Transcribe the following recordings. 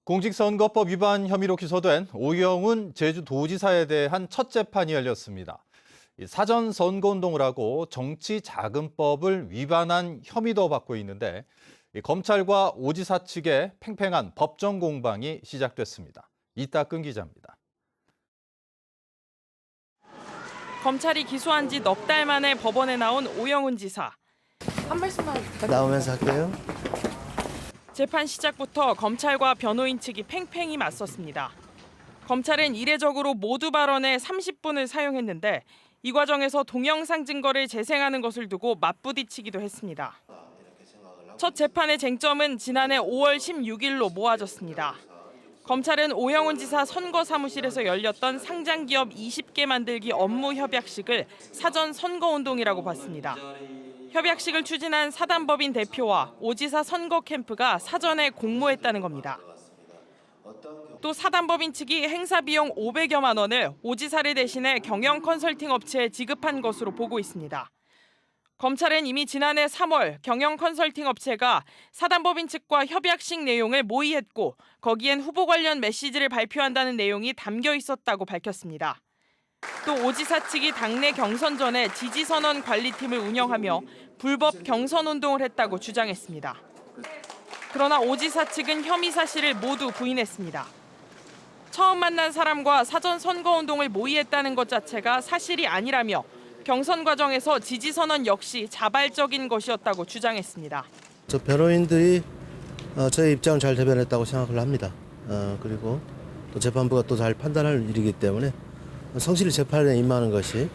공직선거법 위반 혐의로 기소된 오영훈 제주도지사에 대한 첫 재판이 열렸습니다. 사전 선거운동을 하고 정치자금법을 위반한 혐의도 받고 있는데 검찰과 오지사 측의 팽팽한 법정 공방이 시작됐습니다. 이따금 기자입니다. 검찰이 기소한 지 넉 달 만에 법원에 나온 오영훈 지사. 한 말씀만 부탁드립니다. 나오면서 할게요. 재판 시작부터 검찰과 변호인 측이 팽팽히 맞섰습니다. 검찰은 이례적으로 모두 발언에 30분을 사용했는데 이 과정에서 동영상 증거를 재생하는 것을 두고 맞부딪히기도 했습니다. 첫 재판의 쟁점은 지난해 5월 16일로 모아졌습니다. 검찰은 오영훈 지사 선거 사무실에서 열렸던 상장기업 20개 만들기 업무 협약식을 사전 선거운동이라고 봤습니다. 협약식을 추진한 사단법인 대표와 오지사 선거 캠프가 사전에 공모했다는 겁니다. 또 사단법인 측이 행사 비용 500여만 원을 오지사를 대신해 경영 컨설팅 업체에 지급한 것으로 보고 있습니다. 검찰은 이미 지난해 3월 경영 컨설팅 업체가 사단법인 측과 협약식 내용을 모의했고 거기엔 후보 관련 메시지를 발표한다는 내용이 담겨 있었다고 밝혔습니다. 또 오지사 측이 당내 경선 전에 지지선언 관리팀을 운영하며 불법 경선 운동을 했다고 주장했습니다. 그러나 오지사 측은 혐의 사실을 모두 부인했습니다. 처음 만난 사람과 사전 선거운동을 모의했다는 것 자체가 사실이 아니라며 경선 과정에서 지지선언 역시 자발적인 것이었다고 주장했습니다. 저 변호인들이 저의 입장을 잘 대변했다고 생각을 합니다. 그리고 또 재판부가 또 잘 판단할 일이기 때문에 성실히 재판에 임하는 것이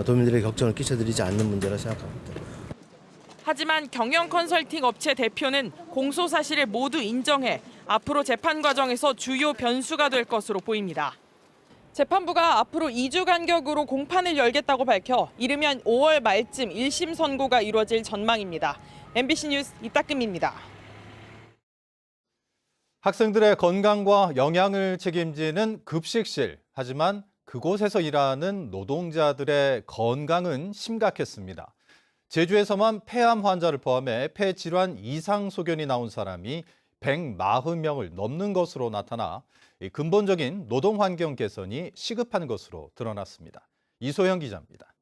도민들에게 걱정을 끼쳐드리지 않는 문제라 생각합니다. 하지만 경영 컨설팅 업체 대표는 공소 사실을 모두 인정해 앞으로 재판 과정에서 주요 변수가 될 것으로 보입니다. 재판부가 앞으로 2주 간격으로 공판을 열겠다고 밝혀 이르면 5월 말쯤 1심 선고가 이루어질 전망입니다. MBC 뉴스 이따금입니다. 학생들의 건강과 영양을 책임지는 급식실. 하지만 그곳에서 일하는 노동자들의 건강은 심각했습니다. 제주에서만 폐암 환자를 포함해 폐질환 이상 소견이 나온 사람이 140명을 넘는 것으로 나타나 근본적인 노동 환경 개선이 시급한 것으로 드러났습니다. 이소영 기자입니다.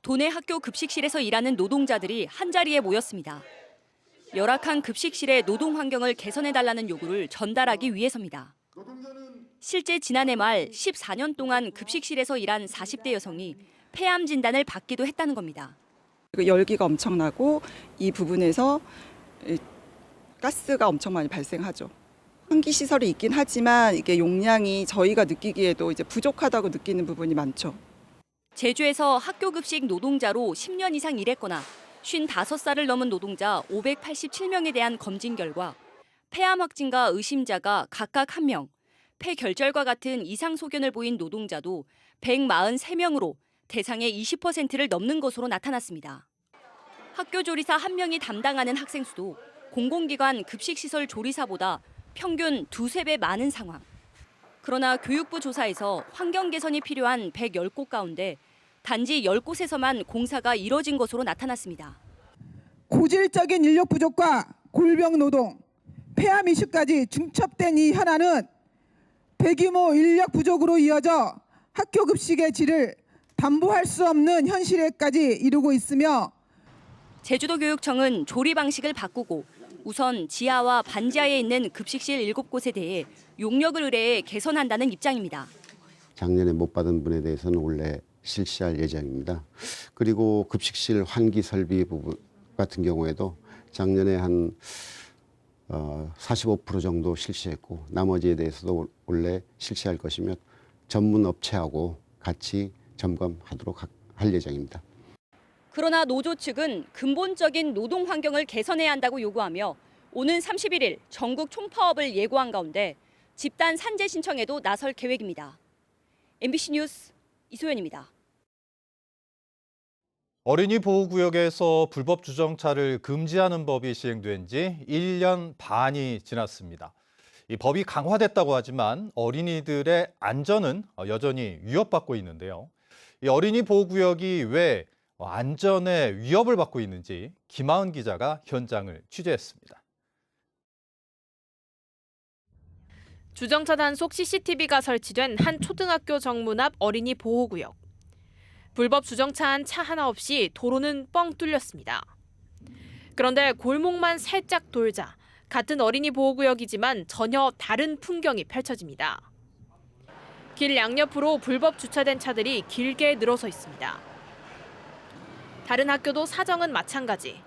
도내 학교 급식실에서 일하는 노동자들이 한자리에 모였습니다. 열악한 급식실의 노동 환경을 개선해달라는 요구를 전달하기 위해서입니다. 실제 지난해 말 14년 동안 급식실에서 일한 40대 여성이 폐암 진단을 받기도 했다는 겁니다. 열기가 엄청나고 이 부분에서 가스가 엄청 많이 발생하죠. 환기 시설이 있긴 하지만 이게 용량이 저희가 느끼기에도 이제 부족하다고 느끼는 부분이 많죠. 제주에서 학교 급식 노동자로 10년 이상 일했거나 55살을 넘은 노동자 587명에 대한 검진 결과 폐암 확진과 의심자가 각각 1명, 폐결절과 같은 이상 소견을 보인 노동자도 143명으로 대상의 20%를 넘는 것으로 나타났습니다. 학교 조리사 1명이 담당하는 학생 수도 공공기관 급식시설 조리사보다 평균 2~3배 많은 상황. 그러나 교육부 조사에서 환경 개선이 필요한 110곳 가운데 단지 10곳에서만 공사가 이뤄진 것으로 나타났습니다. 고질적인 인력 부족과 골병 노동, 폐암 이슈까지 중첩된 이 현안은 대규모 인력 부족으로 이어져 학교 급식의 질을 담보할 수 없는 현실에까지 이르고 있으며 제주도교육청은 조리 방식을 바꾸고 우선 지하와 반지하에 있는 급식실 7곳에 대해 용역을 의뢰해 개선한다는 입장입니다. 작년에 못 받은 분에 대해서는 올해 실시할 예정입니다. 그리고 급식실 환기 설비 부분 같은 경우에도 작년에 한 45% 정도 실시했고 나머지에 대해서도 올해 실시할 것이며 전문 업체하고 같이 점검하도록 할 예정입니다. 그러나 노조 측은 근본적인 노동 환경을 개선해야 한다고 요구하며 오는 31일 전국 총파업을 예고한 가운데 집단 산재 신청에도 나설 계획입니다. MBC 뉴스 이소연입니다. 어린이 보호구역에서 불법 주정차를 금지하는 법이 시행된 지 1년 반이 지났습니다. 이 법이 강화됐다고 하지만 어린이들의 안전은 여전히 위협받고 있는데요. 이 어린이 보호구역이 왜 안전에 위협을 받고 있는지 김하은 기자가 현장을 취재했습니다. 주정차 단속 CCTV가 설치된 한 초등학교 정문 앞 어린이 보호구역. 불법 주정차한 차 하나 없이 도로는 뻥 뚫렸습니다. 그런데 골목만 살짝 돌자 같은 어린이 보호구역이지만 전혀 다른 풍경이 펼쳐집니다. 길 양옆으로 불법 주차된 차들이 길게 늘어서 있습니다. 다른 학교도 사정은 마찬가지.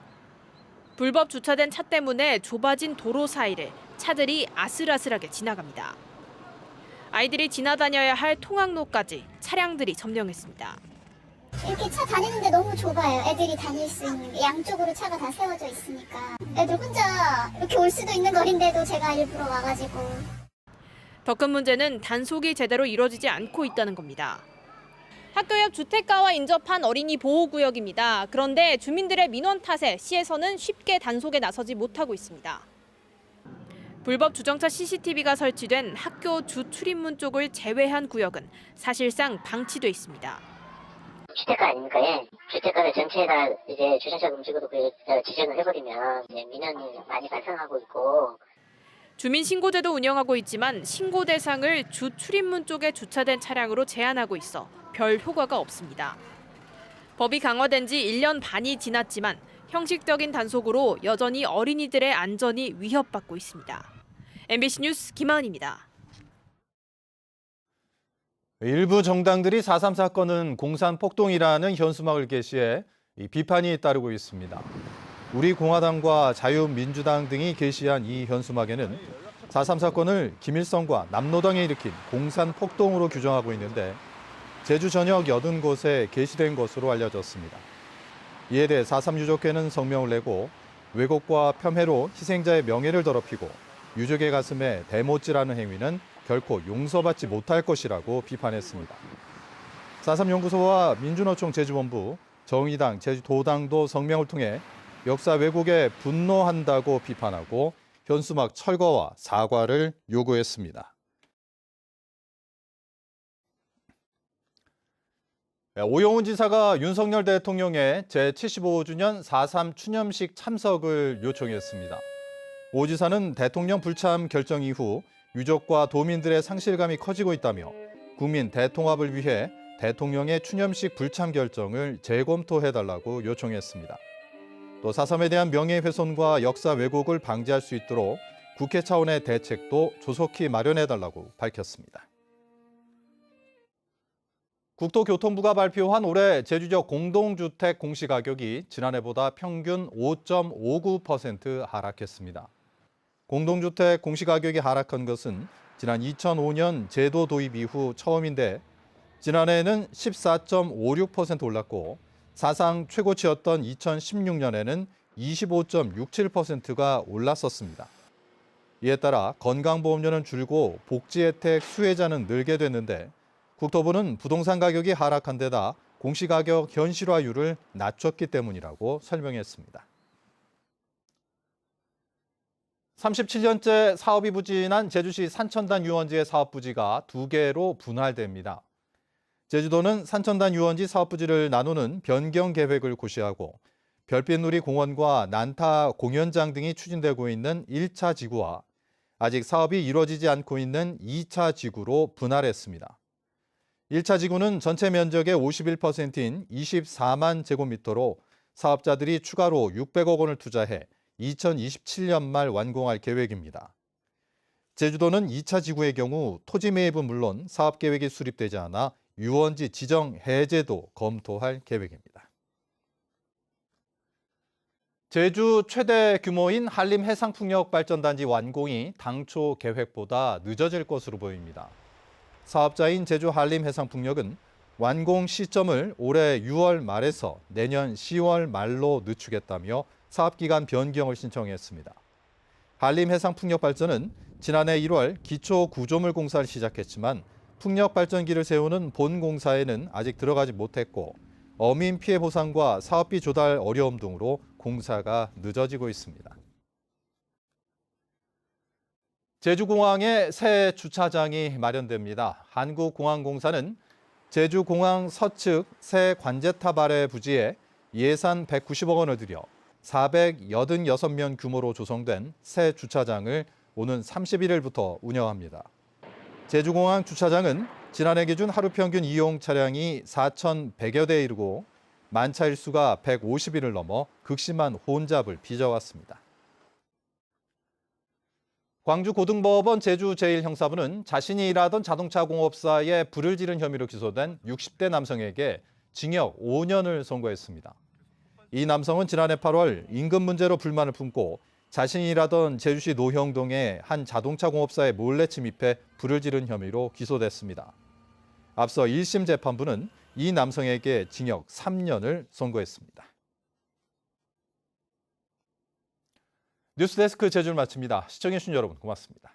불법 주차된 차 때문에 좁아진 도로 사이를 차들이 아슬아슬하게 지나갑니다. 아이들이 지나다녀야 할 통학로까지 차량들이 점령했습니다. 이렇게 차 다니는데 너무 좁아요. 애들이 다닐 수 있는 게 양쪽으로 차가 다 세워져 있으니까. 애들 혼자 이렇게 올 수도 있는 거리인데도 제가 일부러 와가지고. 더 큰 문제는 단속이 제대로 이루어지지 않고 있다는 겁니다. 학교 옆 주택가와 인접한 어린이 보호구역입니다. 그런데 주민들의 민원 탓에 시에서는 쉽게 단속에 나서지 못하고 있습니다. 불법 주정차 CCTV가 설치된 학교 주 출입문 쪽을 제외한 구역은 사실상 방치돼 있습니다. 주택가 아닙니까? 예. 주택가 전체가 이제 주차장 금지구로 지정을 해버리면 이제 민원이 많이 발생하고 있고. 주민신고제도 운영하고 있지만 신고 대상을 주 출입문 쪽에 주차된 차량으로 제한하고 있어 별 효과가 없습니다. 법이 강화된 지 1년 반이 지났지만 형식적인 단속으로 여전히 어린이들의 안전이 위협받고 있습니다. MBC 뉴스 김하은입니다. 일부 정당들이 4.3 사건은 공산폭동이라는 현수막을 게시해 비판이 따르고 있습니다. 우리공화당과 자유민주당 등이 게시한 이 현수막에는 4.3 사건을 김일성과 남노당이 일으킨 공산폭동으로 규정하고 있는데 제주 전역 80곳에 게시된 것으로 알려졌습니다. 이에 대해 4.3 유족회는 성명을 내고 왜곡과 폄훼로 희생자의 명예를 더럽히고 유족의 가슴에 대못질하는 행위는 결코 용서받지 못할 것이라고 비판했습니다. 4.3 연구소와 민주노총 제주본부, 정의당, 제주도당도 성명을 통해 역사 왜곡에 분노한다고 비판하고 현수막 철거와 사과를 요구했습니다. 오영훈 지사가 윤석열 대통령의 제75주년 4.3 추념식 참석을 요청했습니다. 오 지사는 대통령 불참 결정 이후 유족과 도민들의 상실감이 커지고 있다며 국민 대통합을 위해 대통령의 추념식 불참 결정을 재검토해달라고 요청했습니다. 또 4.3에 대한 명예훼손과 역사 왜곡을 방지할 수 있도록 국회 차원의 대책도 조속히 마련해달라고 밝혔습니다. 국토교통부가 발표한 올해 제주지역 공동주택 공시가격이 지난해보다 평균 5.59% 하락했습니다. 공동주택 공시가격이 하락한 것은 지난 2005년 제도 도입 이후 처음인데 지난해에는 14.56% 올랐고 사상 최고치였던 2016년에는 25.67%가 올랐었습니다. 이에 따라 건강보험료는 줄고 복지혜택 수혜자는 늘게 됐는데 국토부는 부동산 가격이 하락한 데다 공시가격 현실화율을 낮췄기 때문이라고 설명했습니다. 37년째 사업이 부진한 제주시 산천단 유원지의 사업 부지가 2개로 분할됩니다. 제주도는 산천단 유원지 사업 부지를 나누는 변경 계획을 고시하고 별빛누리 공원과 난타 공연장 등이 추진되고 있는 1차 지구와 아직 사업이 이루어지지 않고 있는 2차 지구로 분할했습니다. 1차 지구는 전체 면적의 51%인 24만 제곱미터로 사업자들이 추가로 600억 원을 투자해 2027년 말 완공할 계획입니다. 제주도는 2차 지구의 경우 토지 매입은 물론 사업 계획이 수립되지 않아 유원지 지정 해제도 검토할 계획입니다. 제주 최대 규모인 한림해상풍력발전단지 완공이 당초 계획보다 늦어질 것으로 보입니다. 사업자인 제주 한림해상풍력은 완공 시점을 올해 6월 말에서 내년 10월 말로 늦추겠다며 사업기간 변경을 신청했습니다. 한림해상풍력발전은 지난해 1월 기초구조물 공사를 시작했지만 풍력발전기를 세우는 본 공사에는 아직 들어가지 못했고 어민 피해 보상과 사업비 조달 어려움 등으로 공사가 늦어지고 있습니다. 제주공항에 새 주차장이 마련됩니다. 한국공항공사는 제주공항 서측 새 관제탑 아래 부지에 예산 190억 원을 들여 486면 규모로 조성된 새 주차장을 오는 31일부터 운영합니다. 제주공항 주차장은 지난해 기준 하루 평균 이용 차량이 4,100여 대에 이르고 만차 일수가 150일을 넘어 극심한 혼잡을 빚어왔습니다. 광주고등법원 제주 제1형사부는 자신이 일하던 자동차 공업사에 불을 지른 혐의로 기소된 60대 남성에게 징역 5년을 선고했습니다. 이 남성은 지난해 8월 임금 문제로 불만을 품고 자신이 일하던 제주시 노형동의 한 자동차 공업사에 몰래 침입해 불을 지른 혐의로 기소됐습니다. 앞서 1심 재판부는 이 남성에게 징역 3년을 선고했습니다. 뉴스데스크 제주를 마칩니다. 시청해주신 여러분 고맙습니다.